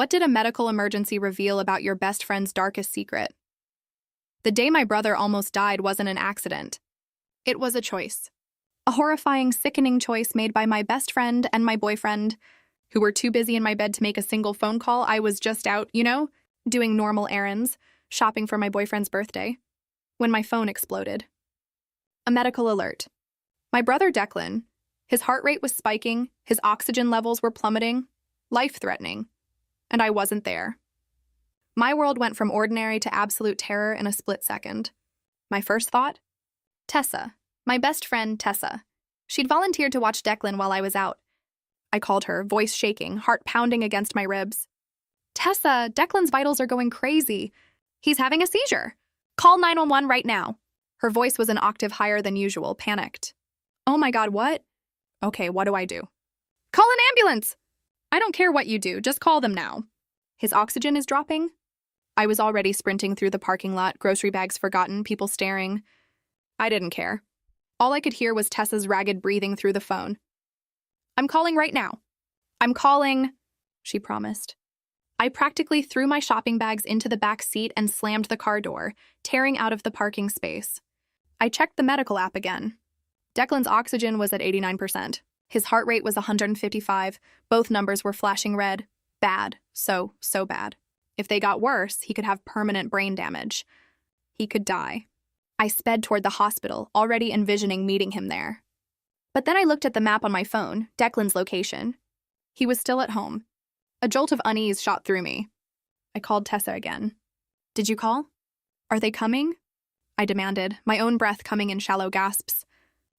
What did a medical emergency reveal about your best friend's darkest secret? The day my brother almost died wasn't an accident. It was a choice. A horrifying, sickening choice made by my best friend and my boyfriend, who were too busy in my bed to make a single phone call. I was just out, doing normal errands, shopping for my boyfriend's birthday, when my phone exploded. A medical alert. My brother Declan, his heart rate was spiking, his oxygen levels were plummeting, life-threatening, and I wasn't there. My world went from ordinary to absolute terror in a split second. My first thought? Tessa, my best friend Tessa. She'd volunteered to watch Declan while I was out. I called her, voice shaking, heart pounding against my ribs. Tessa, Declan's vitals are going crazy. He's having a seizure. Call 911 right now. Her voice was an octave higher than usual, panicked. Oh my God, what? Okay, what do I do? Call an ambulance! I don't care what you do, just call them now. His oxygen is dropping? I was already sprinting through the parking lot, grocery bags forgotten, people staring. I didn't care. All I could hear was Tessa's ragged breathing through the phone. I'm calling right now. I'm calling, she promised. I practically threw my shopping bags into the back seat and slammed the car door, tearing out of the parking space. I checked the medical app again. Declan's oxygen was at 89%. His heart rate was 155. Both numbers were flashing red. Bad. So bad. If they got worse, he could have permanent brain damage. He could die. I sped toward the hospital, already envisioning meeting him there. But then I looked at the map on my phone, Declan's location. He was still at home. A jolt of unease shot through me. I called Tessa again. Did you call? Are they coming? I demanded, my own breath coming in shallow gasps.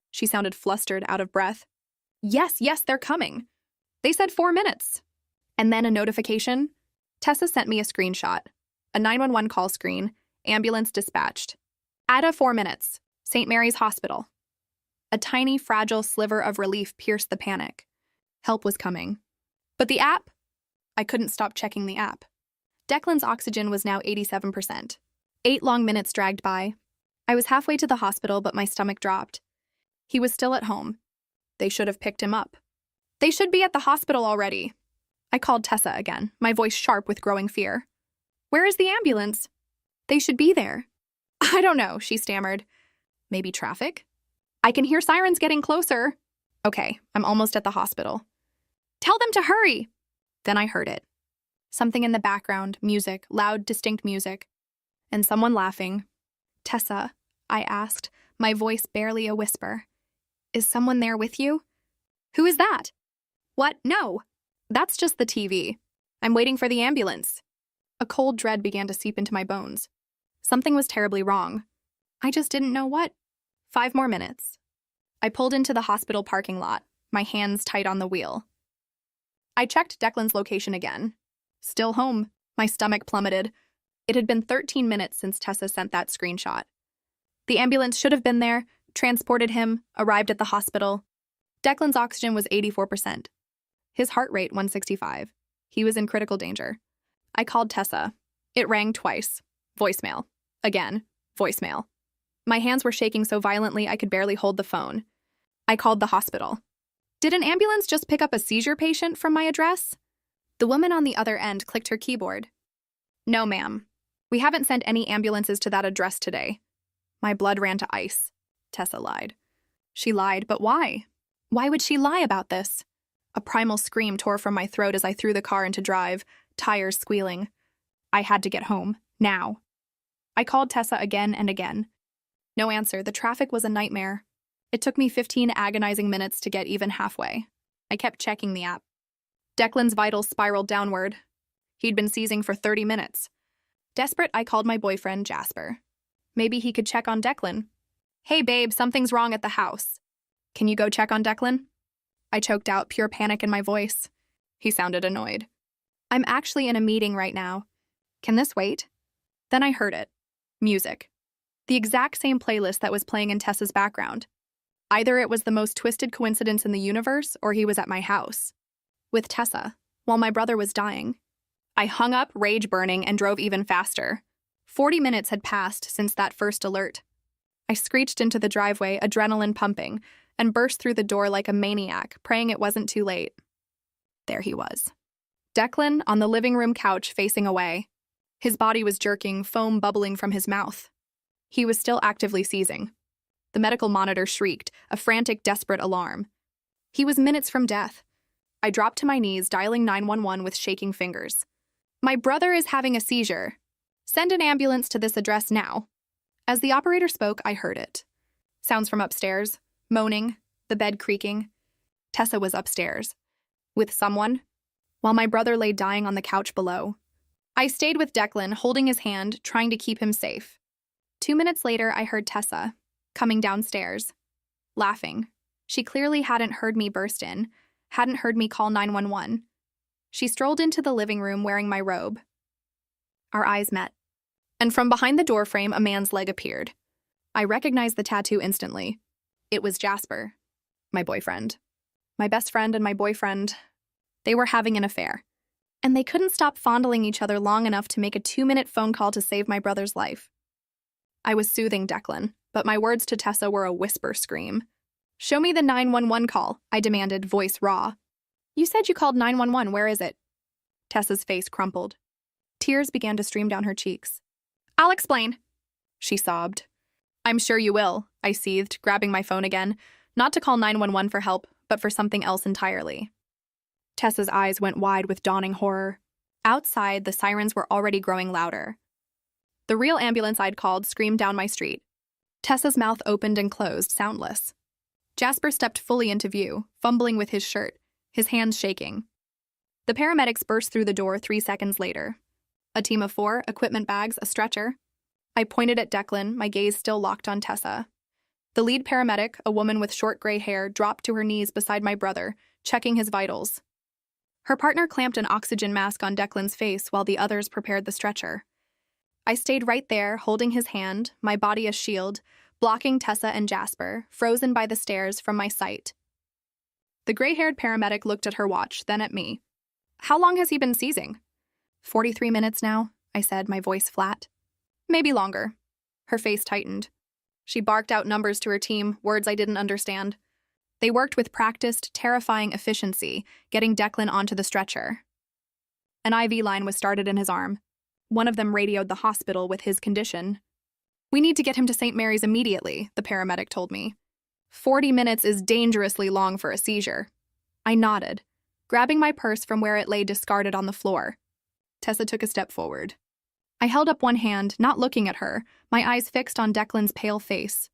She sounded flustered, out of breath. Yes, they're coming. They said 4 minutes. And then a notification. Tessa sent me a screenshot. A 911 call screen. Ambulance dispatched. Ada 4 minutes. St. Mary's Hospital. A tiny, fragile sliver of relief pierced the panic. Help was coming. But the app? I couldn't stop checking the app. Declan's oxygen was now 87%. 8 long minutes dragged by. I was halfway to the hospital, but my stomach dropped. He was still at home. They should have picked him up. They should be at the hospital already. I called Tessa again, my voice sharp with growing fear. Where is the ambulance? They should be there. I don't know, she stammered. Maybe traffic? I can hear sirens getting closer. Okay, I'm almost at the hospital. Tell them to hurry. Then I heard it. Something in the background, music, loud, distinct music. And someone laughing. Tessa, I asked, my voice barely a whisper. Is someone there with you? Who is that? What? No. That's just the TV. I'm waiting for the ambulance. A cold dread began to seep into my bones. Something was terribly wrong. I just didn't know what. 5 more minutes. I pulled into the hospital parking lot, my hands tight on the wheel. I checked Declan's location again. Still home. My stomach plummeted. It had been 13 minutes since Tessa sent that screenshot. The ambulance should have been there, transported him, arrived at the hospital. Declan's oxygen was 84%. His heart rate 165. He was in critical danger. I called Tessa. It rang twice. Voicemail. Again. Voicemail. My hands were shaking so violently I could barely hold the phone. I called the hospital. Did an ambulance just pick up a seizure patient from my address? The woman on the other end clicked her keyboard. No, ma'am. We haven't sent any ambulances to that address today. My blood ran to ice. Tessa lied. She lied, but why? Why would she lie about this? A primal scream tore from my throat as I threw the car into drive, tires squealing. I had to get home, now. I called Tessa again and again. No answer. The traffic was a nightmare. It took me 15 agonizing minutes to get even halfway. I kept checking the app. Declan's vitals spiraled downward. He'd been seizing for 30 minutes. Desperate, I called my boyfriend, Jasper. Maybe he could check on Declan. Hey, babe, something's wrong at the house. Can you go check on Declan? I choked out, pure panic in my voice. He sounded annoyed. I'm actually in a meeting right now. Can this wait? Then I heard it. Music. The exact same playlist that was playing in Tessa's background. Either it was the most twisted coincidence in the universe, or he was at my house. With Tessa, while my brother was dying. I hung up, rage burning, and drove even faster. 40 minutes had passed since that first alert. I screeched into the driveway, adrenaline pumping, and burst through the door like a maniac, praying it wasn't too late. There he was. Declan on the living room couch facing away. His body was jerking, foam bubbling from his mouth. He was still actively seizing. The medical monitor shrieked, a frantic, desperate alarm. He was minutes from death. I dropped to my knees, dialing 911 with shaking fingers. My brother is having a seizure. Send an ambulance to this address now. As the operator spoke, I heard it. Sounds from upstairs, moaning, the bed creaking. Tessa was upstairs. With someone, while my brother lay dying on the couch below. I stayed with Declan, holding his hand, trying to keep him safe. 2 minutes later, I heard Tessa, coming downstairs, laughing. She clearly hadn't heard me burst in, hadn't heard me call 911. She strolled into the living room wearing my robe. Our eyes met. And from behind the doorframe, a man's leg appeared. I recognized the tattoo instantly. It was Jasper, my boyfriend. My best friend and my boyfriend, they were having an affair. And they couldn't stop fondling each other long enough to make a 2-minute phone call to save my brother's life. I was soothing Declan, but my words to Tessa were a whisper scream. Show me the 911 call, I demanded, voice raw. You said you called 911, where is it? Tessa's face crumpled. Tears began to stream down her cheeks. I'll explain, she sobbed. I'm sure you will, I seethed, grabbing my phone again, not to call 911 for help, but for something else entirely. Tessa's eyes went wide with dawning horror. Outside, the sirens were already growing louder. The real ambulance I'd called screamed down my street. Tessa's mouth opened and closed, soundless. Jasper stepped fully into view, fumbling with his shirt, his hands shaking. The paramedics burst through the door 3 seconds later. A team of 4, equipment bags, a stretcher. I pointed at Declan, my gaze still locked on Tessa. The lead paramedic, a woman with short gray hair, dropped to her knees beside my brother, checking his vitals. Her partner clamped an oxygen mask on Declan's face while the others prepared the stretcher. I stayed right there, holding his hand, my body a shield, blocking Tessa and Jasper, frozen by the stairs from my sight. The gray-haired paramedic looked at her watch, then at me. How long has he been seizing? 43 minutes now, I said, my voice flat. Maybe longer. Her face tightened. She barked out numbers to her team, words I didn't understand. They worked with practiced, terrifying efficiency, getting Declan onto the stretcher. An IV line was started in his arm. One of them radioed the hospital with his condition. We need to get him to St. Mary's immediately, the paramedic told me. 40 minutes is dangerously long for a seizure. I nodded, grabbing my purse from where it lay discarded on the floor. Tessa took a step forward. I held up one hand, not looking at her, my eyes fixed on Declan's pale face.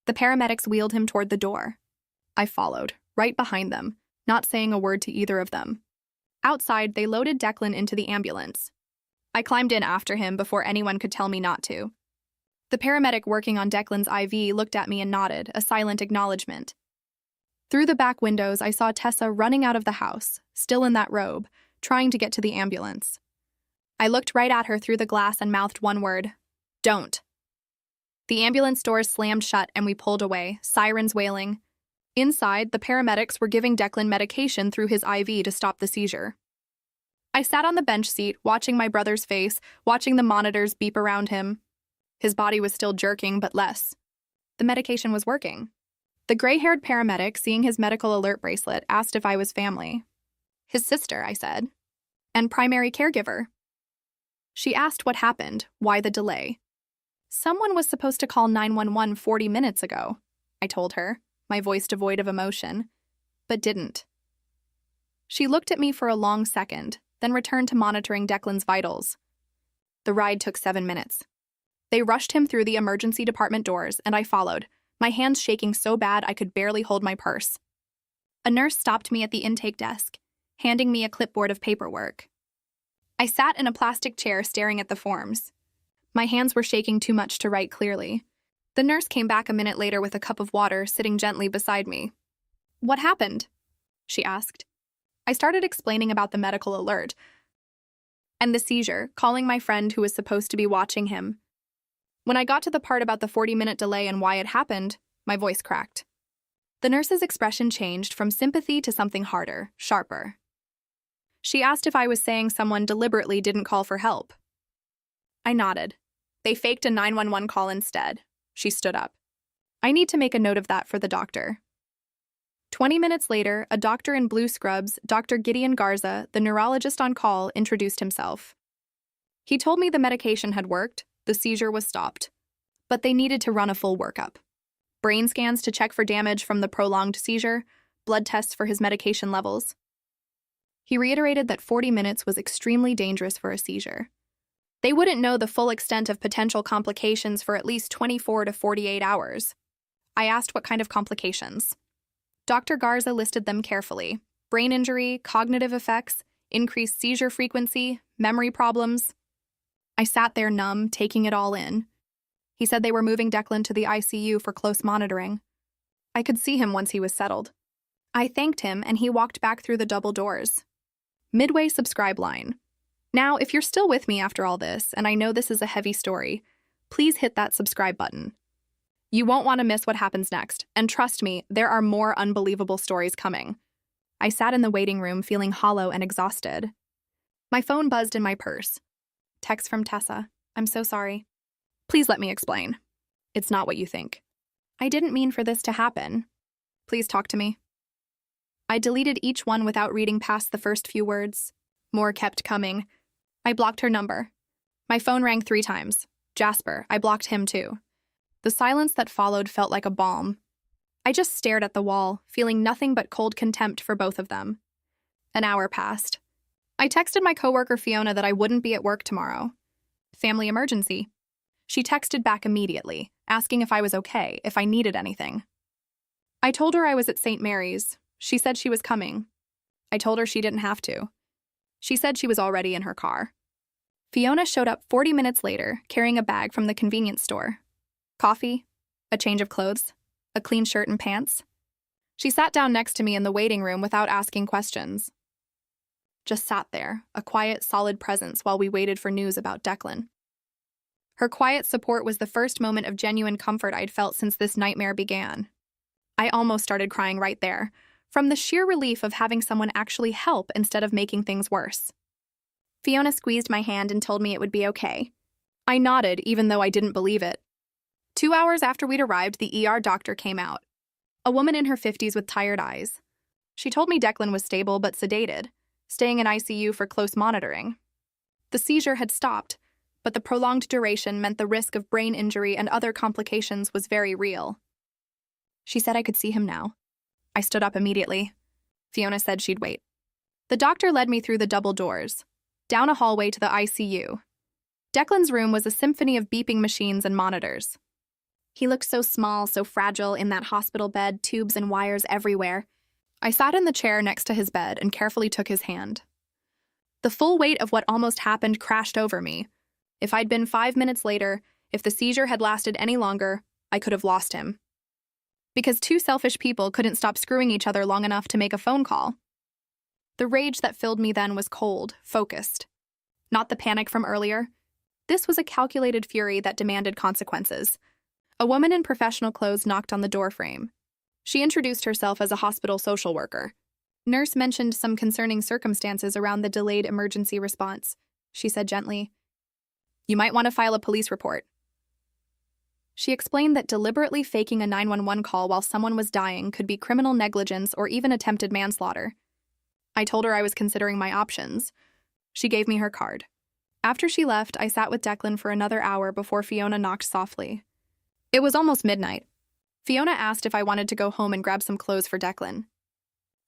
The paramedics wheeled him toward the door. I followed, right behind them, not saying a word to either of them. Outside, they loaded Declan into the ambulance. I climbed in after him before anyone could tell me not to. The paramedic working on Declan's IV looked at me and nodded, a silent acknowledgement. Through the back windows, I saw Tessa running out of the house, still in that robe, trying to get to the ambulance. I looked right at her through the glass and mouthed one word, "Don't." The ambulance doors slammed shut and we pulled away, sirens wailing. Inside, the paramedics were giving Declan medication through his IV to stop the seizure. I sat on the bench seat, watching my brother's face, watching the monitors beep around him. His body was still jerking, but less. The medication was working. The gray-haired paramedic, seeing his medical alert bracelet, asked if I was family. His sister, I said. And primary caregiver. She asked what happened, why the delay. Someone was supposed to call 911 40 minutes ago, I told her, my voice devoid of emotion, but didn't. She looked at me for a long second, then returned to monitoring Declan's vitals. The ride took 7 minutes. They rushed him through the emergency department doors, and I followed, my hands shaking so bad I could barely hold my purse. A nurse stopped me at the intake desk, handing me a clipboard of paperwork. I sat in a plastic chair staring at the forms. My hands were shaking too much to write clearly. The nurse came back a minute later with a cup of water, sitting gently beside me. What happened? She asked. I started explaining about the medical alert and the seizure, calling my friend who was supposed to be watching him. When I got to the part about the 40-minute delay and why it happened, my voice cracked. The nurse's expression changed from sympathy to something harder, sharper. She asked if I was saying someone deliberately didn't call for help. I nodded. They faked a 911 call instead. She stood up. I need to make a note of that for the doctor. 20 minutes later, a doctor in blue scrubs, Dr. Gideon Garza, the neurologist on call, introduced himself. He told me the medication had worked, the seizure was stopped, but they needed to run a full workup. Brain scans to check for damage from the prolonged seizure, blood tests for his medication levels. He reiterated that 40 minutes was extremely dangerous for a seizure. They wouldn't know the full extent of potential complications for at least 24 to 48 hours. I asked what kind of complications. Dr. Garza listed them carefully: brain injury, cognitive effects, increased seizure frequency, memory problems. I sat there numb, taking it all in. He said they were moving Declan to the ICU for close monitoring. I could see him once he was settled. I thanked him, and he walked back through the double doors. Midway subscribe line. Now, if you're still with me after all this, and I know this is a heavy story, please hit that subscribe button. You won't want to miss what happens next, and trust me, there are more unbelievable stories coming. I sat in the waiting room feeling hollow and exhausted. My phone buzzed in my purse. Text from Tessa. I'm so sorry. Please let me explain. It's not what you think. I didn't mean for this to happen. Please talk to me. I deleted each one without reading past the first few words. More kept coming. I blocked her number. My phone rang 3 times. Jasper, I blocked him too. The silence that followed felt like a balm. I just stared at the wall, feeling nothing but cold contempt for both of them. An hour passed. I texted my coworker Fiona that I wouldn't be at work tomorrow. Family emergency. She texted back immediately, asking if I was okay, if I needed anything. I told her I was at St. Mary's. She said she was coming. I told her she didn't have to. She said she was already in her car. Fiona showed up 40 minutes later, carrying a bag from the convenience store. Coffee, a change of clothes, a clean shirt and pants. She sat down next to me in the waiting room without asking questions. Just sat there, a quiet, solid presence while we waited for news about Declan. Her quiet support was the first moment of genuine comfort I'd felt since this nightmare began. I almost started crying right there, from the sheer relief of having someone actually help instead of making things worse. Fiona squeezed my hand and told me it would be okay. I nodded, even though I didn't believe it. 2 hours after we'd arrived, the ER doctor came out. A woman in her 50s with tired eyes. She told me Declan was stable but sedated, staying in ICU for close monitoring. The seizure had stopped, but the prolonged duration meant the risk of brain injury and other complications was very real. She said I could see him now. I stood up immediately. Fiona said she'd wait. The doctor led me through the double doors, down a hallway to the ICU. Declan's room was a symphony of beeping machines and monitors. He looked so small, so fragile in that hospital bed, tubes and wires everywhere. I sat in the chair next to his bed and carefully took his hand. The full weight of what almost happened crashed over me. If I'd been 5 minutes later, if the seizure had lasted any longer, I could have lost him. Because 2 selfish people couldn't stop screwing each other long enough to make a phone call. The rage that filled me then was cold, focused. Not the panic from earlier. This was a calculated fury that demanded consequences. A woman in professional clothes knocked on the doorframe. She introduced herself as a hospital social worker. Nurse mentioned some concerning circumstances around the delayed emergency response. She said gently, "You might want to file a police report." She explained that deliberately faking a 911 call while someone was dying could be criminal negligence or even attempted manslaughter. I told her I was considering my options. She gave me her card. After she left, I sat with Declan for another hour before Fiona knocked softly. It was almost midnight. Fiona asked if I wanted to go home and grab some clothes for Declan.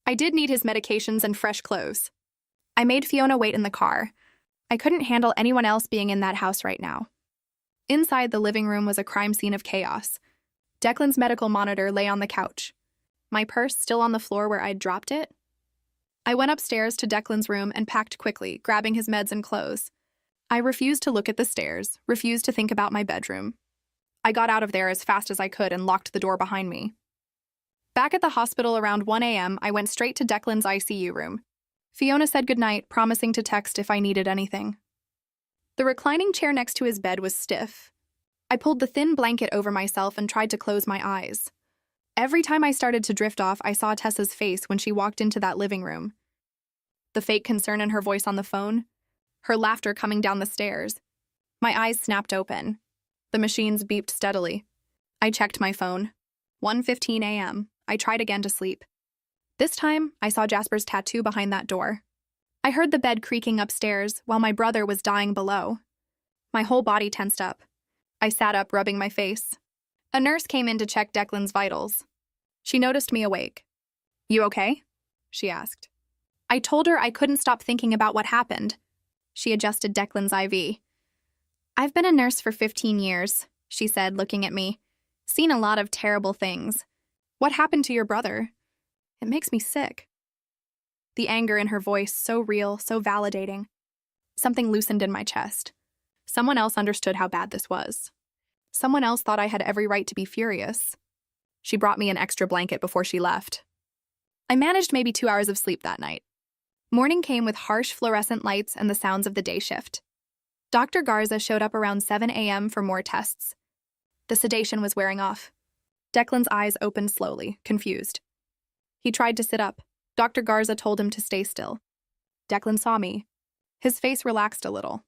I did need his medications and fresh clothes. I made Fiona wait in the car. I couldn't handle anyone else being in that house right now. Inside the living room was a crime scene of chaos. Declan's medical monitor lay on the couch. My purse still on the floor where I'd dropped it. I went upstairs to Declan's room and packed quickly, grabbing his meds and clothes. I refused to look at the stairs, refused to think about my bedroom. I got out of there as fast as I could and locked the door behind me. Back at the hospital around 1 a.m., I went straight to Declan's ICU room. Fiona said goodnight, promising to text if I needed anything. The reclining chair next to his bed was stiff. I pulled the thin blanket over myself and tried to close my eyes. Every time I started to drift off, I saw Tessa's face when she walked into that living room. The fake concern in her voice on the phone, her laughter coming down the stairs. My eyes snapped open. The machines beeped steadily. I checked my phone. 1:15 a.m. I tried again to sleep. This time, I saw Jasper's tattoo behind that door. I heard the bed creaking upstairs while my brother was dying below. My whole body tensed up. I sat up, rubbing my face. A nurse came in to check Declan's vitals. She noticed me awake. "You okay?" she asked. I told her I couldn't stop thinking about what happened. She adjusted Declan's IV. "I've been a nurse for 15 years, she said, looking at me. "Seen a lot of terrible things. What happened to your brother? It makes me sick." The anger in her voice, so real, so validating. Something loosened in my chest. Someone else understood how bad this was. Someone else thought I had every right to be furious. She brought me an extra blanket before she left. I managed maybe 2 hours of sleep that night. Morning came with harsh fluorescent lights and the sounds of the day shift. Dr. Garza showed up around 7 a.m. for more tests. The sedation was wearing off. Declan's eyes opened slowly, confused. He tried to sit up. Dr. Garza told him to stay still. Declan saw me. His face relaxed a little.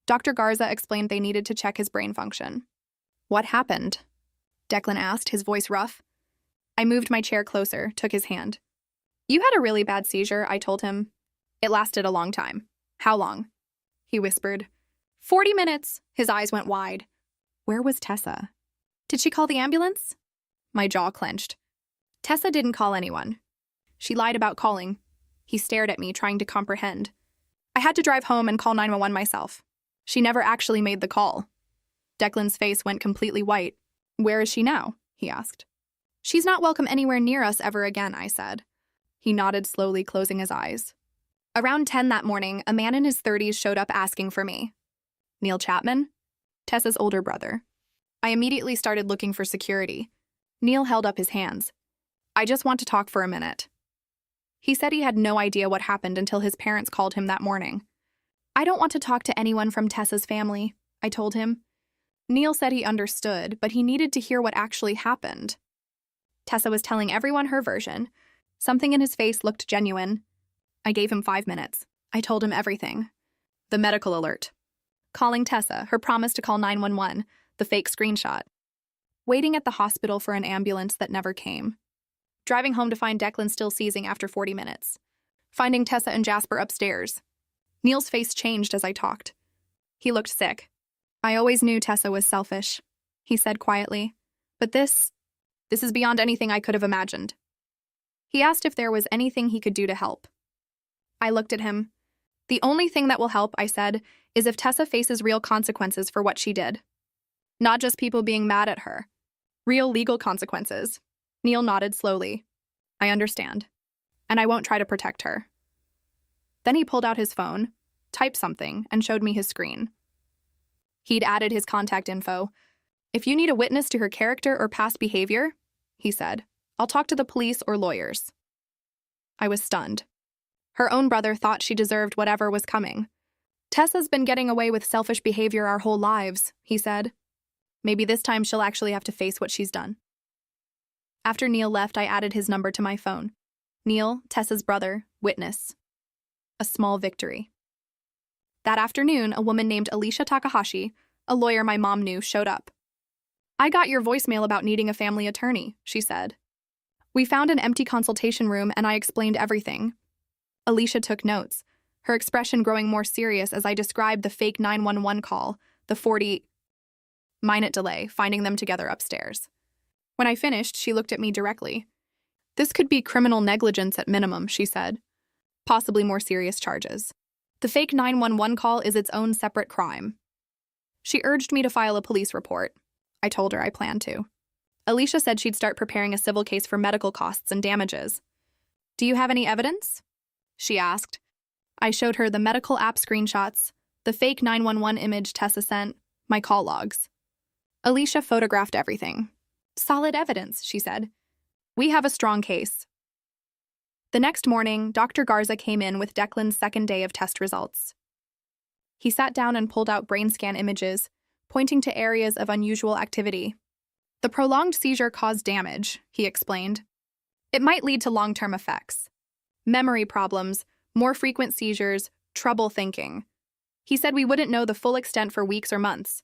Dr. Garza explained they needed to check his brain function. "What happened?" Declan asked, his voice rough. I moved my chair closer, took his hand. "You had a really bad seizure," I told him. "It lasted a long time." "How long?" He whispered. 40 minutes. His eyes went wide. Where was Tessa? Did she call the ambulance? My jaw clenched. Tessa didn't call anyone. She lied about calling. He stared at me, trying to comprehend. I had to drive home and call 911 myself. She never actually made the call. Declan's face went completely white. "Where is she now?" he asked. "She's not welcome anywhere near us ever again," I said. He nodded slowly, closing his eyes. Around 10 that morning, a man in his 30s showed up asking for me. Neil Chapman? Tessa's older brother. I immediately started looking for security. Neil held up his hands. "I just want to talk for a minute." He said he had no idea what happened until his parents called him that morning. "I don't want to talk to anyone from Tessa's family," I told him. Neil said he understood, but he needed to hear what actually happened. Tessa was telling everyone her version. Something in his face looked genuine. I gave him 5 minutes. I told him everything. The medical alert. Calling Tessa, her promise to call 911, the fake screenshot. Waiting at the hospital for an ambulance that never came. Driving home to find Declan still seizing after 40 minutes. Finding Tessa and Jasper upstairs. Neil's face changed as I talked. He looked sick. "I always knew Tessa was selfish," he said quietly. "But this is beyond anything I could have imagined." He asked if there was anything he could do to help. I looked at him. "The only thing that will help," I said, "is if Tessa faces real consequences for what she did. Not just people being mad at her. Real legal consequences." Neil nodded slowly. "I understand. And I won't try to protect her." Then he pulled out his phone, typed something, and showed me his screen. He'd added his contact info. "If you need a witness to her character or past behavior," he said, "I'll talk to the police or lawyers." I was stunned. Her own brother thought she deserved whatever was coming. "Tessa's been getting away with selfish behavior our whole lives," he said. "Maybe this time she'll actually have to face what she's done." After Neil left, I added his number to my phone. Neil, Tessa's brother, witness. A small victory. That afternoon, a woman named Alicia Takahashi, a lawyer my mom knew, showed up. "I got your voicemail about needing a family attorney," she said. We found an empty consultation room and I explained everything. Alicia took notes, her expression growing more serious as I described the fake 911 call, the 40-minute delay, finding them together upstairs. When I finished, she looked at me directly. "This could be criminal negligence at minimum," she said. "Possibly more serious charges. The fake 911 call is its own separate crime." She urged me to file a police report. I told her I planned to. Alicia said she'd start preparing a civil case for medical costs and damages. "Do you have any evidence?" she asked. I showed her the medical app screenshots, the fake 911 image Tessa sent, my call logs. Alicia photographed everything. "Solid evidence," she said. "We have a strong case." The next morning, Dr. Garza came in with Declan's second day of test results. He sat down and pulled out brain scan images, pointing to areas of unusual activity. "The prolonged seizure caused damage," he explained. "It might lead to long-term effects. Memory problems, more frequent seizures, trouble thinking." He said we wouldn't know the full extent for weeks or months.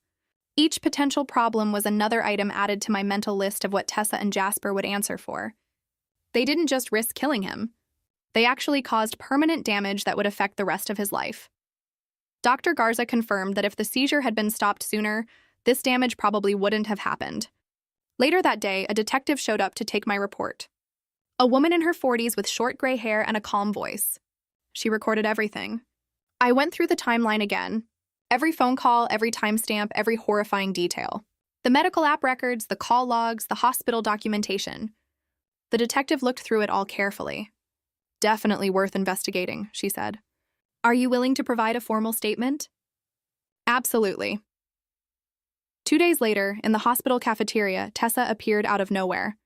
Each potential problem was another item added to my mental list of what Tessa and Jasper would answer for. They didn't just risk killing him. They actually caused permanent damage that would affect the rest of his life. Dr. Garza confirmed that if the seizure had been stopped sooner, this damage probably wouldn't have happened. Later that day, a detective showed up to take my report. A woman in her 40s with short gray hair and a calm voice. She recorded everything. I went through the timeline again. Every phone call, every timestamp, every horrifying detail. The medical app records, the call logs, the hospital documentation. The detective looked through it all carefully. Definitely worth investigating, she said. Are you willing to provide a formal statement? Absolutely. 2 days later, in the hospital cafeteria, Tessa appeared out of nowhere.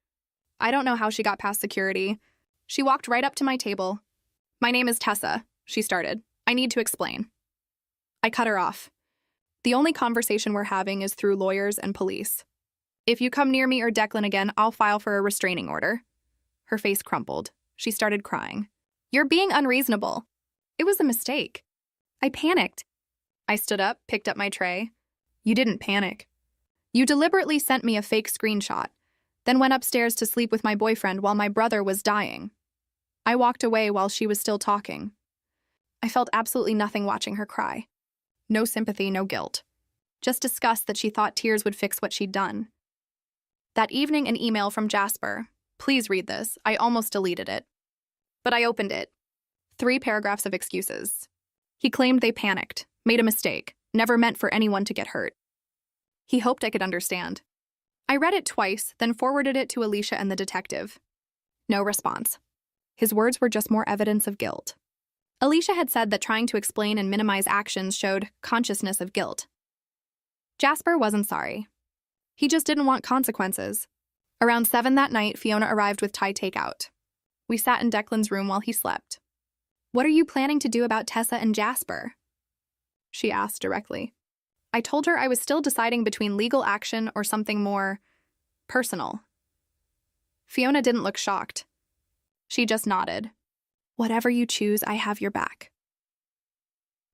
I don't know how she got past security. She walked right up to my table. My name is Tessa, she started. I need to explain. I cut her off. The only conversation we're having is through lawyers and police. If you come near me or Declan again, I'll file for a restraining order. Her face crumpled. She started crying. You're being unreasonable. It was a mistake. I panicked. I stood up, picked up my tray. You didn't panic. You deliberately sent me a fake screenshot, then went upstairs to sleep with my boyfriend while my brother was dying. I walked away while she was still talking. I felt absolutely nothing watching her cry. No sympathy, no guilt. Just disgust that she thought tears would fix what she'd done. That evening, an email from Jasper. Please read this. I almost deleted it. But I opened it. 3 paragraphs of excuses. He claimed they panicked, made a mistake, never meant for anyone to get hurt. He hoped I could understand. I read it twice, then forwarded it to Alicia and the detective. No response. His words were just more evidence of guilt. Alicia had said that trying to explain and minimize actions showed consciousness of guilt. Jasper wasn't sorry. He just didn't want consequences. Around 7 that night, Fiona arrived with Thai takeout. We sat in Declan's room while he slept. What are you planning to do about Tessa and Jasper? She asked directly. I told her I was still deciding between legal action or something more personal. Fiona didn't look shocked. She just nodded. Whatever you choose, I have your back.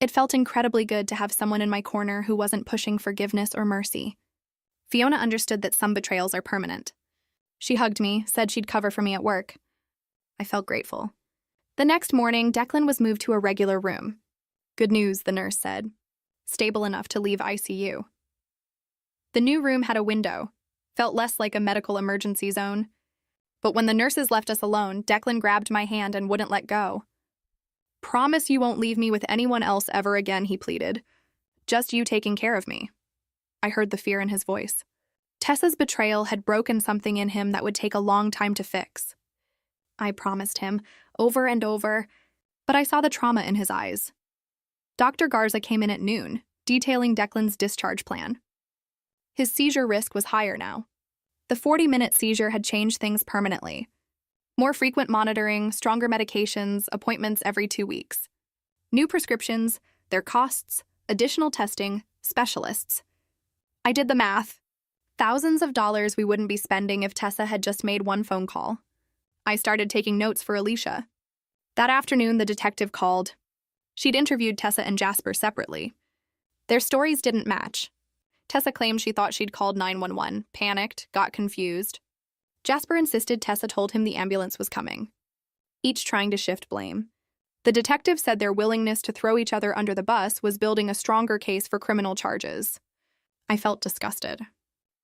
It felt incredibly good to have someone in my corner who wasn't pushing forgiveness or mercy. Fiona understood that some betrayals are permanent. She hugged me, said she'd cover for me at work. I felt grateful. The next morning, Declan was moved to a regular room. Good news, the nurse said. Stable enough to leave ICU. The new room had a window, felt less like a medical emergency zone. But when the nurses left us alone, Declan grabbed my hand and wouldn't let go. Promise you won't leave me with anyone else ever again, he pleaded. Just you taking care of me. I heard the fear in his voice. Tessa's betrayal had broken something in him that would take a long time to fix. I promised him, over and over, but I saw the trauma in his eyes. Dr. Garza came in at noon, detailing Declan's discharge plan. His seizure risk was higher now. The 40-minute seizure had changed things permanently. More frequent monitoring, stronger medications, appointments every 2 weeks. New prescriptions, their costs, additional testing, specialists. I did the math. Thousands of dollars we wouldn't be spending if Tessa had just made one phone call. I started taking notes for Alicia. That afternoon, the detective called. She'd interviewed Tessa and Jasper separately. Their stories didn't match. Tessa claimed she thought she'd called 911, panicked, got confused. Jasper insisted Tessa told him the ambulance was coming, each trying to shift blame. The detective said their willingness to throw each other under the bus was building a stronger case for criminal charges. I felt disgusted.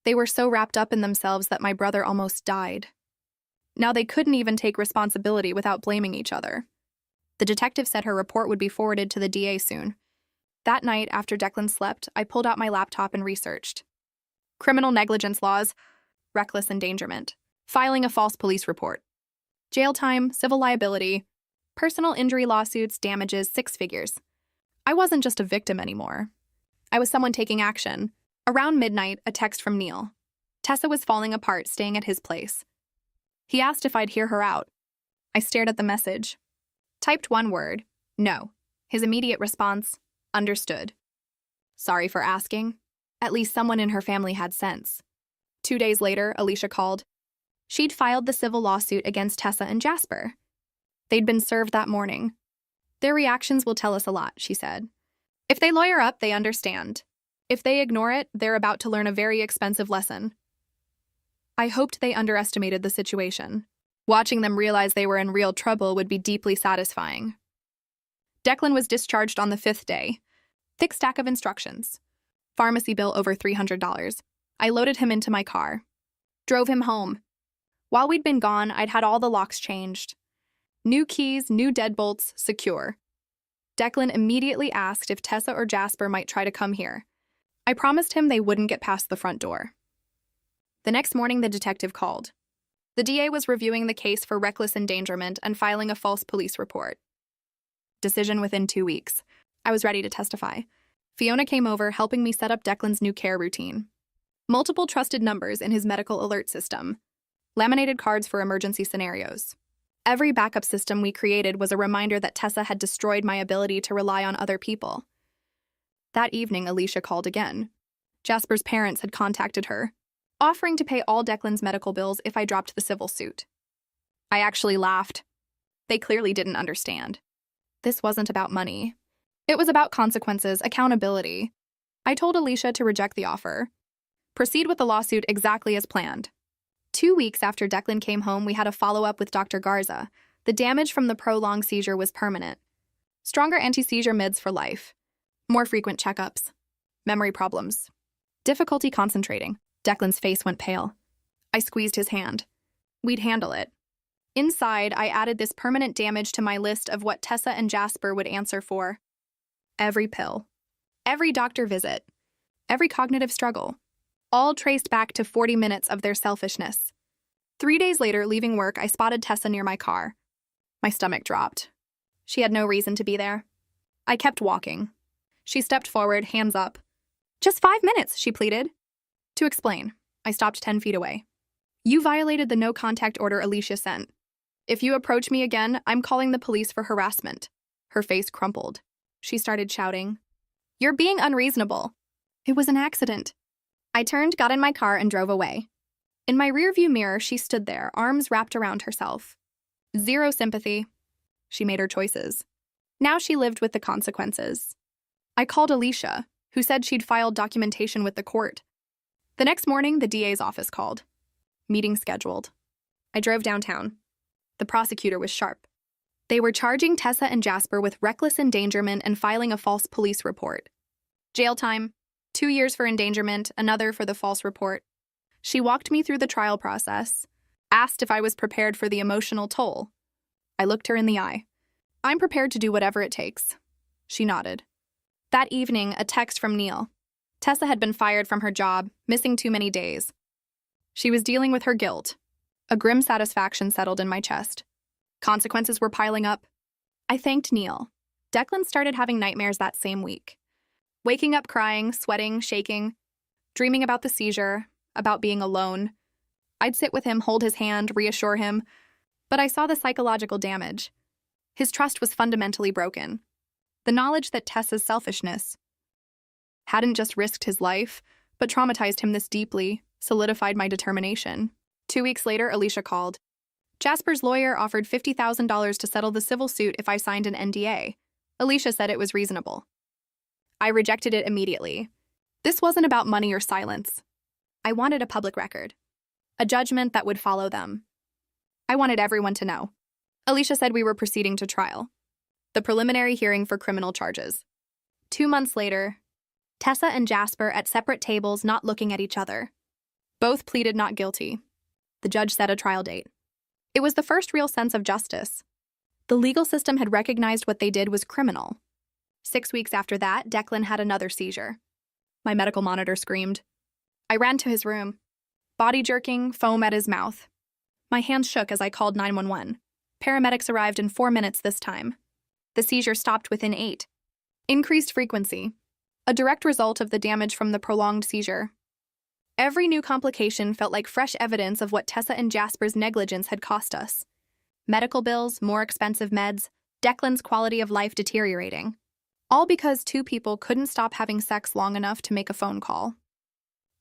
They were so wrapped up in themselves that my brother almost died. Now they couldn't even take responsibility without blaming each other. The detective said her report would be forwarded to the DA soon. That night, after Declan slept, I pulled out my laptop and researched. Criminal negligence laws, reckless endangerment, filing a false police report, jail time, civil liability, personal injury lawsuits, damages, 6 figures. I wasn't just a victim anymore. I was someone taking action. Around midnight, a text from Neil. Tessa was falling apart, staying at his place. He asked if I'd hear her out. I stared at the message. Typed one word, no. His immediate response, understood. Sorry for asking. At least someone in her family had sense. 2 days later, Alicia called. She'd filed the civil lawsuit against Tessa and Jasper. They'd been served that morning. Their reactions will tell us a lot, she said. If they lawyer up, they understand. If they ignore it, they're about to learn a very expensive lesson. I hoped they underestimated the situation. Watching them realize they were in real trouble would be deeply satisfying. Declan was discharged on the 5th day. Thick stack of instructions. Pharmacy bill over $300. I loaded him into my car. Drove him home. While we'd been gone, I'd had all the locks changed. New keys, new deadbolts, secure. Declan immediately asked if Tessa or Jasper might try to come here. I promised him they wouldn't get past the front door. The next morning, the detective called. The DA was reviewing the case for reckless endangerment and filing a false police report. Decision within 2 weeks. I was ready to testify. Fiona came over, helping me set up Declan's new care routine. Multiple trusted numbers in his medical alert system. Laminated cards for emergency scenarios. Every backup system we created was a reminder that Tessa had destroyed my ability to rely on other people. That evening, Alicia called again. Jasper's parents had contacted her, offering to pay all Declan's medical bills if I dropped the civil suit. I actually laughed. They clearly didn't understand. This wasn't about money. It was about consequences, accountability. I told Alicia to reject the offer. Proceed with the lawsuit exactly as planned. 2 weeks after Declan came home, we had a follow-up with Dr. Garza. The damage from the prolonged seizure was permanent. Stronger anti-seizure meds for life. More frequent checkups. Memory problems. Difficulty concentrating. Declan's face went pale. I squeezed his hand. We'd handle it. Inside, I added this permanent damage to my list of what Tessa and Jasper would answer for. Every pill. Every doctor visit. Every cognitive struggle. All traced back to 40 minutes of their selfishness. 3 days later, leaving work, I spotted Tessa near my car. My stomach dropped. She had no reason to be there. I kept walking. She stepped forward, hands up. "Just 5 minutes," she pleaded. To explain, I stopped 10 feet away. "You violated the no-contact order Alicia sent. If you approach me again, I'm calling the police for harassment." Her face crumpled. She started shouting, "You're being unreasonable." It was an accident. I turned, got in my car, and drove away. In my rearview mirror, she stood there, arms wrapped around herself. Zero sympathy. She made her choices. Now she lived with the consequences. I called Alicia, who said she'd filed documentation with the court. The next morning, the DA's office called. Meeting scheduled. I drove downtown. The prosecutor was sharp. They were charging Tessa and Jasper with reckless endangerment and filing a false police report. Jail time. 2 years for endangerment, another for the false report. She walked me through the trial process, asked if I was prepared for the emotional toll. I looked her in the eye. "I'm prepared to do whatever it takes." She nodded. That evening, a text from Neil. Tessa had been fired from her job, missing too many days. She was dealing with her guilt. A grim satisfaction settled in my chest. Consequences were piling up. I thanked Neil. Declan started having nightmares that same week. Waking up crying, sweating, shaking, dreaming about the seizure, about being alone. I'd sit with him, hold his hand, reassure him, but I saw the psychological damage. His trust was fundamentally broken. The knowledge that Tessa's selfishness hadn't just risked his life, but traumatized him this deeply, solidified my determination. 2 weeks later, Alicia called. Jasper's lawyer offered $50,000 to settle the civil suit if I signed an NDA. Alicia said it was reasonable. I rejected it immediately. This wasn't about money or silence. I wanted a public record. A judgment that would follow them. I wanted everyone to know. Alicia said we were proceeding to trial. The preliminary hearing for criminal charges. 2 months later, Tessa and Jasper at separate tables, not looking at each other. Both pleaded not guilty. The judge set a trial date. It was the first real sense of justice. The legal system had recognized what they did was criminal. 6 weeks after that, Declan had another seizure. My medical monitor screamed. I ran to his room. Body jerking, foam at his mouth. My hands shook as I called 911. Paramedics arrived in 4 minutes this time. The seizure stopped within 8. Increased frequency. A direct result of the damage from the prolonged seizure. Every new complication felt like fresh evidence of what Tessa and Jasper's negligence had cost us. Medical bills, more expensive meds, Declan's quality of life deteriorating. All because 2 people couldn't stop having sex long enough to make a phone call.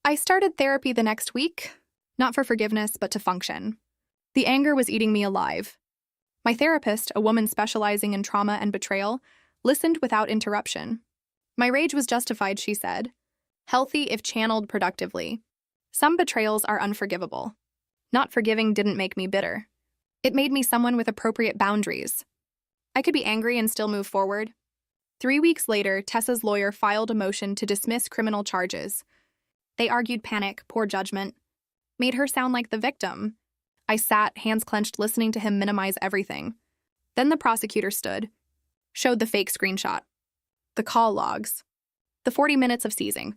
I started therapy the next week, not for forgiveness, but to function. The anger was eating me alive. My therapist, a woman specializing in trauma and betrayal, listened without interruption. My rage was justified, she said. Healthy if channeled productively. Some betrayals are unforgivable. Not forgiving didn't make me bitter. It made me someone with appropriate boundaries. I could be angry and still move forward. 3 weeks later, Tessa's lawyer filed a motion to dismiss criminal charges. They argued panic, poor judgment, made her sound like the victim. I sat, hands clenched, listening to him minimize everything. Then the prosecutor stood, showed the fake screenshot, the call logs, the 40 minutes of seizing.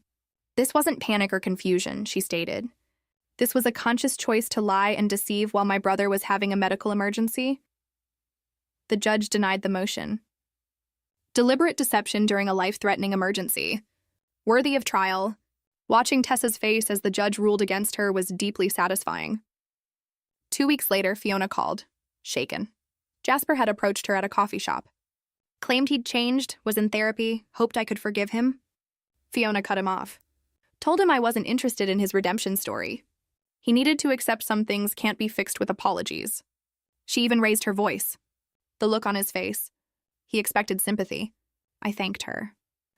This wasn't panic or confusion, she stated. This was a conscious choice to lie and deceive while my brother was having a medical emergency. The judge denied the motion. Deliberate deception during a life-threatening emergency. Worthy of trial. Watching Tessa's face as the judge ruled against her was deeply satisfying. 2 weeks later, Fiona called, shaken. Jasper had approached her at a coffee shop. Claimed he'd changed, was in therapy, hoped I could forgive him. Fiona cut him off. Told him I wasn't interested in his redemption story. He needed to accept some things can't be fixed with apologies. She even raised her voice. The look on his face. He expected sympathy. I thanked her.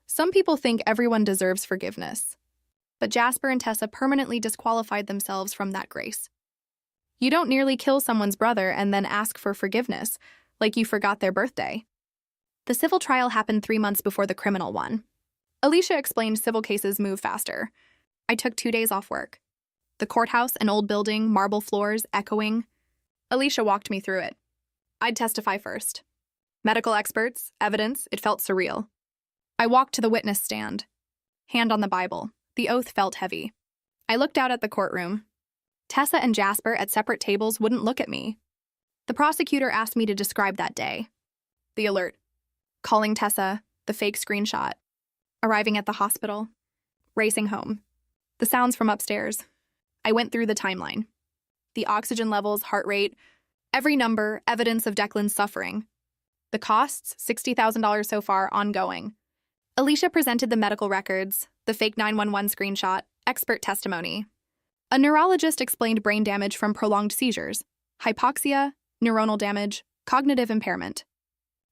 Some people think everyone deserves forgiveness. But Jasper and Tessa permanently disqualified themselves from that grace. You don't nearly kill someone's brother and then ask for forgiveness, like you forgot their birthday. The civil trial happened 3 months before the criminal one. Alicia explained civil cases move faster. I took 2 days off work. The courthouse, an old building, marble floors, echoing. Alicia walked me through it. I'd testify first. Medical experts, evidence, it felt surreal. I walked to the witness stand. Hand on the Bible. The oath felt heavy. I looked out at the courtroom. Tessa and Jasper at separate tables wouldn't look at me. The prosecutor asked me to describe that day. The alert. Calling Tessa, the fake screenshot. Arriving at the hospital. Racing home. The sounds from upstairs. I went through the timeline. The oxygen levels, heart rate, every number, evidence of Declan's suffering. The costs, $60,000 so far, ongoing. Alicia presented the medical records, the fake 911 screenshot, expert testimony. A neurologist explained brain damage from prolonged seizures, hypoxia, neuronal damage, cognitive impairment.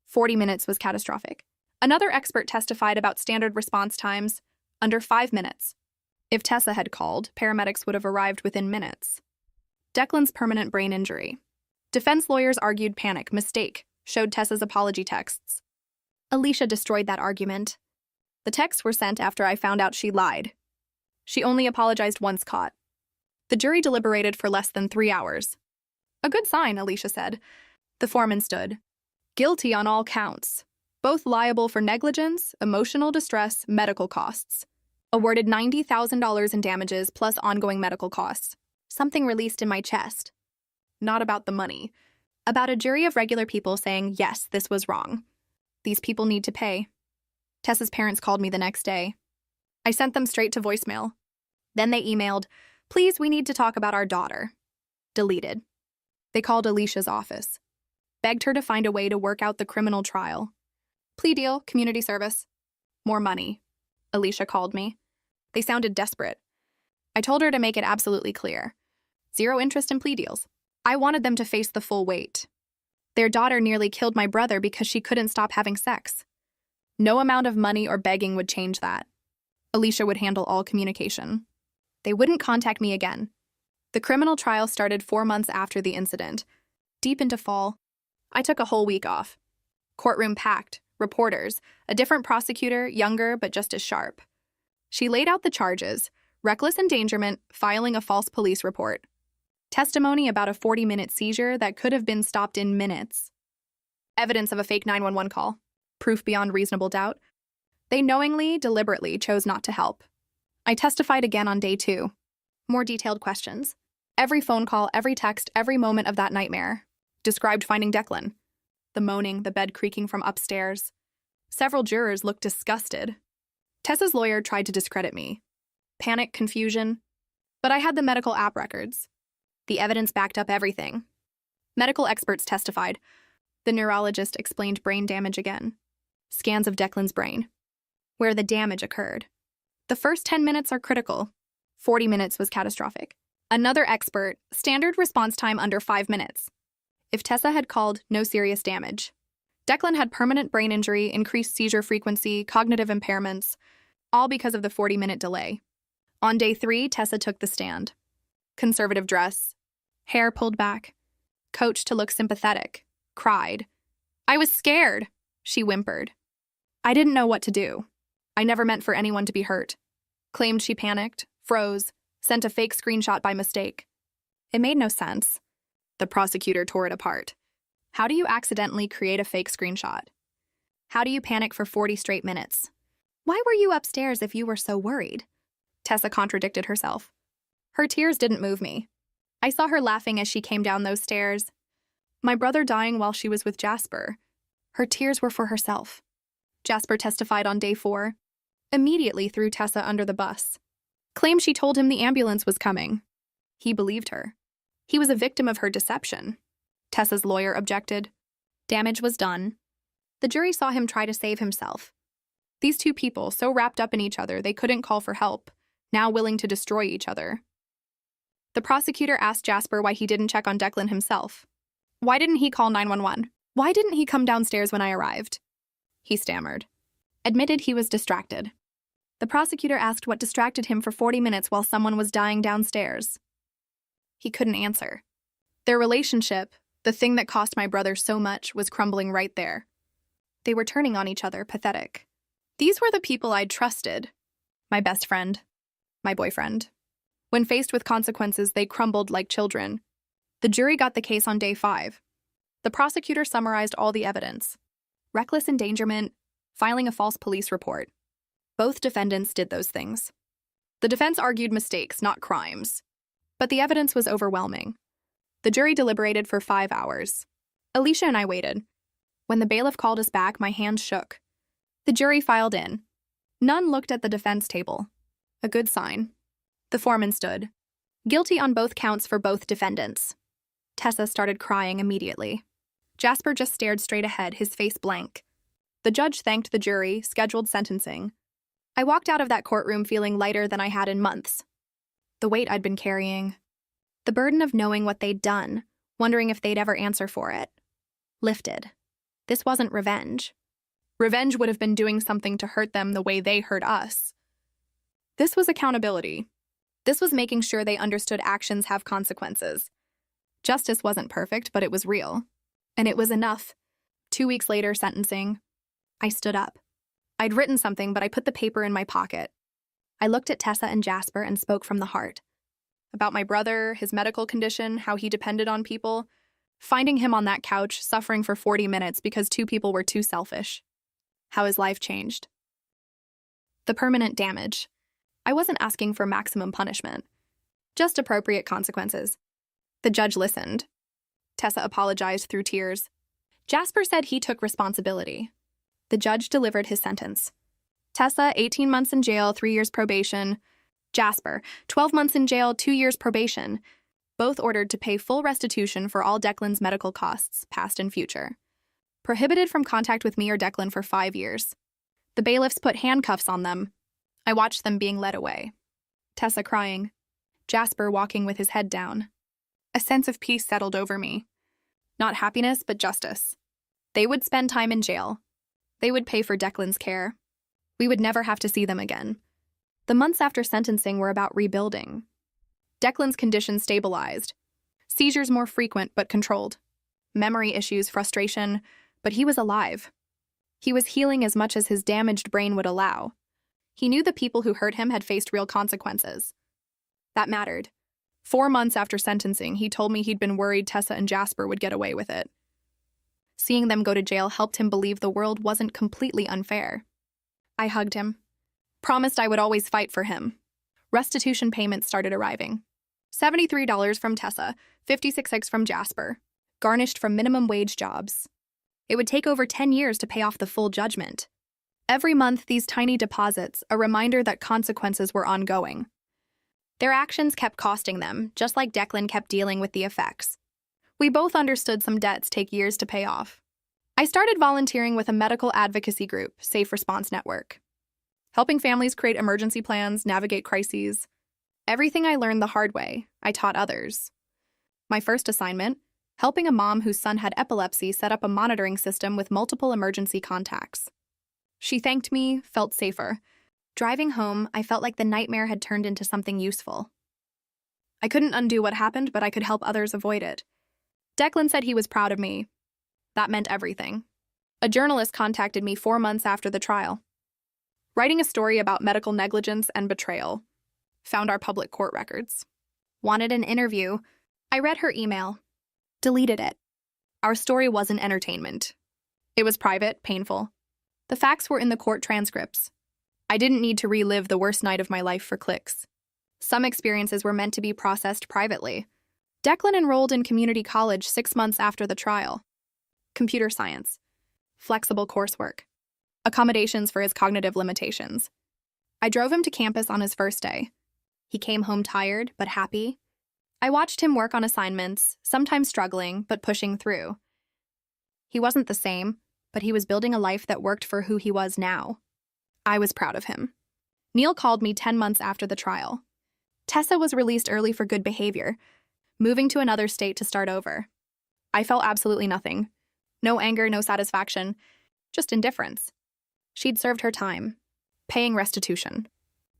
40 minutes was catastrophic. Another expert testified about standard response times, under 5 minutes. If Tessa had called, paramedics would have arrived within minutes. Declan's permanent brain injury. Defense lawyers argued panic, mistake, showed Tessa's apology texts. Alicia destroyed that argument. The texts were sent after I found out she lied. She only apologized once caught. The jury deliberated for less than 3 hours. A good sign, Alicia said. The foreman stood. Guilty on all counts. Both liable for negligence, emotional distress, medical costs. Awarded $90,000 in damages plus ongoing medical costs. Something released in my chest. Not about the money. About a jury of regular people saying, yes, this was wrong. These people need to pay. Tessa's parents called me the next day. I sent them straight to voicemail. Then they emailed, please, we need to talk about our daughter. Deleted. They called Alicia's office. Begged her to find a way to work out the criminal trial. Plea deal, community service. More money. Alicia called me. They sounded desperate. I told her to make it absolutely clear. 0 interest in plea deals. I wanted them to face the full weight. Their daughter nearly killed my brother because she couldn't stop having sex. No amount of money or begging would change that. Alicia would handle all communication. They wouldn't contact me again. The criminal trial started 4 months after the incident. Deep into fall, I took a whole week off. Courtroom packed, reporters, a different prosecutor, younger but just as sharp. She laid out the charges, reckless endangerment, filing a false police report. Testimony about a 40-minute seizure that could have been stopped in minutes. Evidence of a fake 911 call. Proof beyond reasonable doubt. They knowingly, deliberately chose not to help. I testified again on day 2. More detailed questions. Every phone call, every text, every moment of that nightmare. Described finding Declan. The moaning, the bed creaking from upstairs. Several jurors looked disgusted. Tessa's lawyer tried to discredit me. Panic, confusion. But I had the medical app records. The evidence backed up everything. Medical experts testified. The neurologist explained brain damage again. Scans of Declan's brain. Where the damage occurred. The first 10 minutes are critical. 40 minutes was catastrophic. Another expert, standard response time under 5 minutes. If Tessa had called, no serious damage. Declan had permanent brain injury, increased seizure frequency, cognitive impairments, all because of the 40-minute delay. On day 3, Tessa took the stand. Conservative dress, hair pulled back, coached to look sympathetic, cried. I was scared, she whimpered. I didn't know what to do. I never meant for anyone to be hurt. Claimed she panicked, froze, sent a fake screenshot by mistake. It made no sense. The prosecutor tore it apart. How do you accidentally create a fake screenshot? How do you panic for 40 straight minutes? Why were you upstairs if you were so worried? Tessa contradicted herself. Her tears didn't move me. I saw her laughing as she came down those stairs. My brother dying while she was with Jasper. Her tears were for herself. Jasper testified on day 4. Immediately threw Tessa under the bus. Claimed she told him the ambulance was coming. He believed her. He was a victim of her deception. Tessa's lawyer objected. Damage was done. The jury saw him try to save himself. These two people, so wrapped up in each other they couldn't call for help, now willing to destroy each other. The prosecutor asked Jasper why he didn't check on Declan himself. Why didn't he call 911? Why didn't he come downstairs when I arrived? He stammered. Admitted he was distracted. The prosecutor asked what distracted him for 40 minutes while someone was dying downstairs. He couldn't answer. Their relationship, the thing that cost my brother so much, was crumbling right there. They were turning on each other, pathetic. These were the people I'd trusted. My best friend. My boyfriend. When faced with consequences, they crumbled like children. The jury got the case on day 5. The prosecutor summarized all the evidence. Reckless endangerment, filing a false police report. Both defendants did those things. The defense argued mistakes, not crimes. But the evidence was overwhelming. The jury deliberated for 5 hours. Alicia and I waited. When the bailiff called us back, my hands shook. The jury filed in. None looked at the defense table. A good sign. The foreman stood. Guilty on both counts for both defendants. Tessa started crying immediately. Jasper just stared straight ahead, his face blank. The judge thanked the jury, scheduled sentencing. I walked out of that courtroom feeling lighter than I had in months. The weight I'd been carrying. The burden of knowing what they'd done, wondering if they'd ever answer for it. Lifted. This wasn't revenge. Revenge would have been doing something to hurt them the way they hurt us. This was accountability. This was making sure they understood actions have consequences. Justice wasn't perfect, but it was real. And it was enough. 2 weeks later, sentencing. I stood up. I'd written something, but I put the paper in my pocket. I looked at Tessa and Jasper and spoke from the heart. About my brother, his medical condition, how he depended on people. Finding him on that couch, suffering for 40 minutes because 2 people were too selfish. How his life changed. The permanent damage. I wasn't asking for maximum punishment. Just appropriate consequences. The judge listened. Tessa apologized through tears. Jasper said he took responsibility. The judge delivered his sentence. Tessa, 18 months in jail, 3 years probation. Jasper, 12 months in jail, 2 years probation. Both ordered to pay full restitution for all Declan's medical costs, past and future. Prohibited from contact with me or Declan for 5 years. The bailiffs put handcuffs on them. I watched them being led away. Tessa crying. Jasper walking with his head down. A sense of peace settled over me. Not happiness, but justice. They would spend time in jail. They would pay for Declan's care. We would never have to see them again. The months after sentencing were about rebuilding. Declan's condition stabilized. Seizures more frequent but controlled. Memory issues, frustration, but he was alive. He was healing as much as his damaged brain would allow. He knew the people who hurt him had faced real consequences. That mattered. 4 months after sentencing, he told me he'd been worried Tessa and Jasper would get away with it. Seeing them go to jail helped him believe the world wasn't completely unfair. I hugged him. Promised I would always fight for him. Restitution payments started arriving. $73 from Tessa, $56 from Jasper, garnished from minimum wage jobs. It would take over 10 years to pay off the full judgment. Every month, these tiny deposits, a reminder that consequences were ongoing. Their actions kept costing them, just like Declan kept dealing with the effects. We both understood some debts take years to pay off. I started volunteering with a medical advocacy group, Safe Response Network, helping families create emergency plans, navigate crises. Everything I learned the hard way, I taught others. My first assignment, helping a mom whose son had epilepsy set up a monitoring system with multiple emergency contacts. She thanked me, felt safer. Driving home, I felt like the nightmare had turned into something useful. I couldn't undo what happened, but I could help others avoid it. Declan said he was proud of me. That meant everything. A journalist contacted me 4 months after the trial, writing a story about medical negligence and betrayal. Found our public court records. Wanted an interview. I read her email. Deleted it. Our story wasn't entertainment. It was private, painful. The facts were in the court transcripts. I didn't need to relive the worst night of my life for clicks. Some experiences were meant to be processed privately. Declan enrolled in community college 6 months after the trial. Computer science. Flexible coursework. Accommodations for his cognitive limitations. I drove him to campus on his first day. He came home tired, but happy. I watched him work on assignments, sometimes struggling, but pushing through. He wasn't the same, but he was building a life that worked for who he was now. I was proud of him. Neil called me 10 months after the trial. Tessa was released early for good behavior, moving to another state to start over. I felt absolutely nothing. No anger, no satisfaction, just indifference. She'd served her time, paying restitution.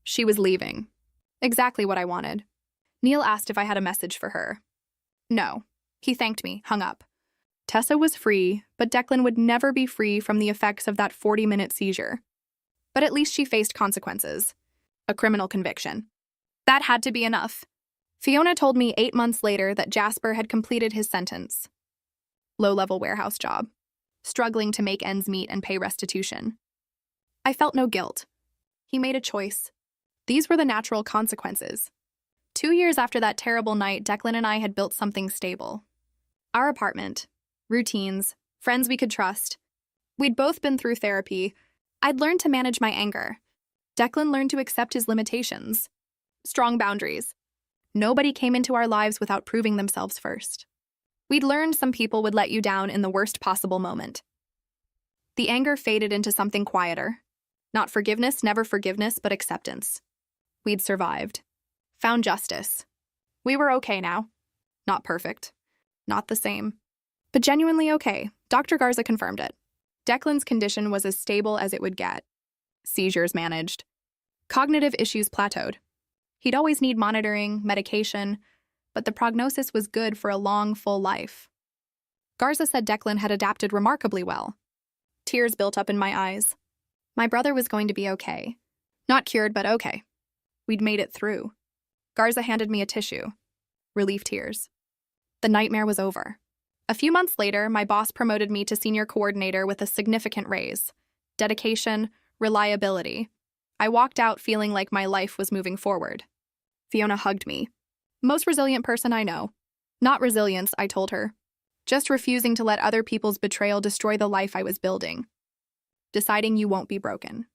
She was leaving. Exactly what I wanted. Neil asked if I had a message for her. No. He thanked me, hung up. Tessa was free, but Declan would never be free from the effects of that 40-minute seizure. But at least she faced consequences. A criminal conviction. That had to be enough. Fiona told me 8 months later that Jasper had completed his sentence. Low-level warehouse job. Struggling to make ends meet and pay restitution. I felt no guilt. He made a choice. These were the natural consequences. 2 years after that terrible night, Declan and I had built something stable. Our apartment, routines, friends we could trust. We'd both been through therapy. I'd learned to manage my anger. Declan learned to accept his limitations. Strong boundaries. Nobody came into our lives without proving themselves first. We'd learned some people would let you down in the worst possible moment. The anger faded into something quieter. Not forgiveness, never forgiveness, but acceptance. We'd survived. Found justice. We were okay now. Not perfect. Not the same. But genuinely okay. Dr. Garza confirmed it. Declan's condition was as stable as it would get. Seizures managed. Cognitive issues plateaued. He'd always need monitoring, medication, but the prognosis was good for a long, full life. Garza said Declan had adapted remarkably well. Tears built up in my eyes. My brother was going to be okay. Not cured, but okay. We'd made it through. Garza handed me a tissue. Relief tears. The nightmare was over. A few months later, my boss promoted me to senior coordinator with a significant raise. Dedication, reliability. I walked out feeling like my life was moving forward. Fiona hugged me. Most resilient person I know. Not resilience, I told her. Just refusing to let other people's betrayal destroy the life I was building. Deciding you won't be broken.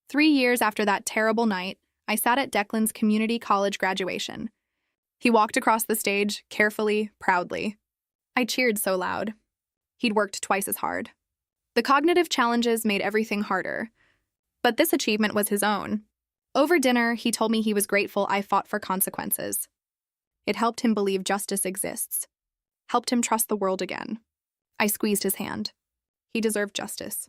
3 years after that terrible night, I sat at Declan's community college graduation. He walked across the stage, carefully, proudly. I cheered so loud. He'd worked twice as hard. The cognitive challenges made everything harder. But this achievement was his own. Over dinner, he told me he was grateful I fought for consequences. It helped him believe justice exists. Helped him trust the world again. I squeezed his hand. He deserved justice.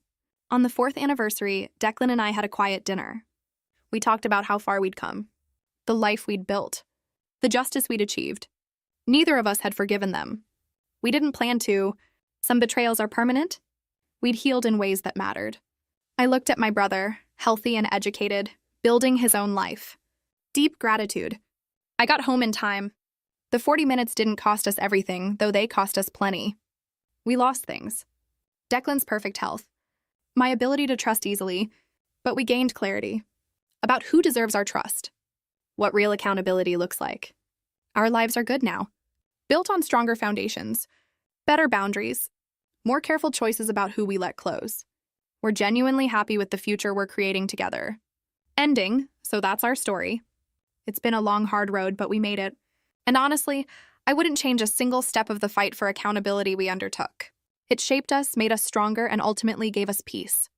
On the 4th anniversary, Declan and I had a quiet dinner. We talked about how far we'd come. The life we'd built. The justice we'd achieved. Neither of us had forgiven them. We didn't plan to. Some betrayals are permanent. We'd healed in ways that mattered. I looked at my brother, healthy and educated, building his own life. Deep gratitude. I got home in time. The 40 minutes didn't cost us everything, though they cost us plenty. We lost things. Declan's perfect health. My ability to trust easily, but we gained clarity. About who deserves our trust. What real accountability looks like. Our lives are good now. Built on stronger foundations. Better boundaries. More careful choices about who we let close. We're genuinely happy with the future we're creating together. Ending, so that's our story. It's been a long, hard road, but we made it. And honestly, I wouldn't change a single step of the fight for accountability we undertook. It shaped us, made us stronger, and ultimately gave us peace.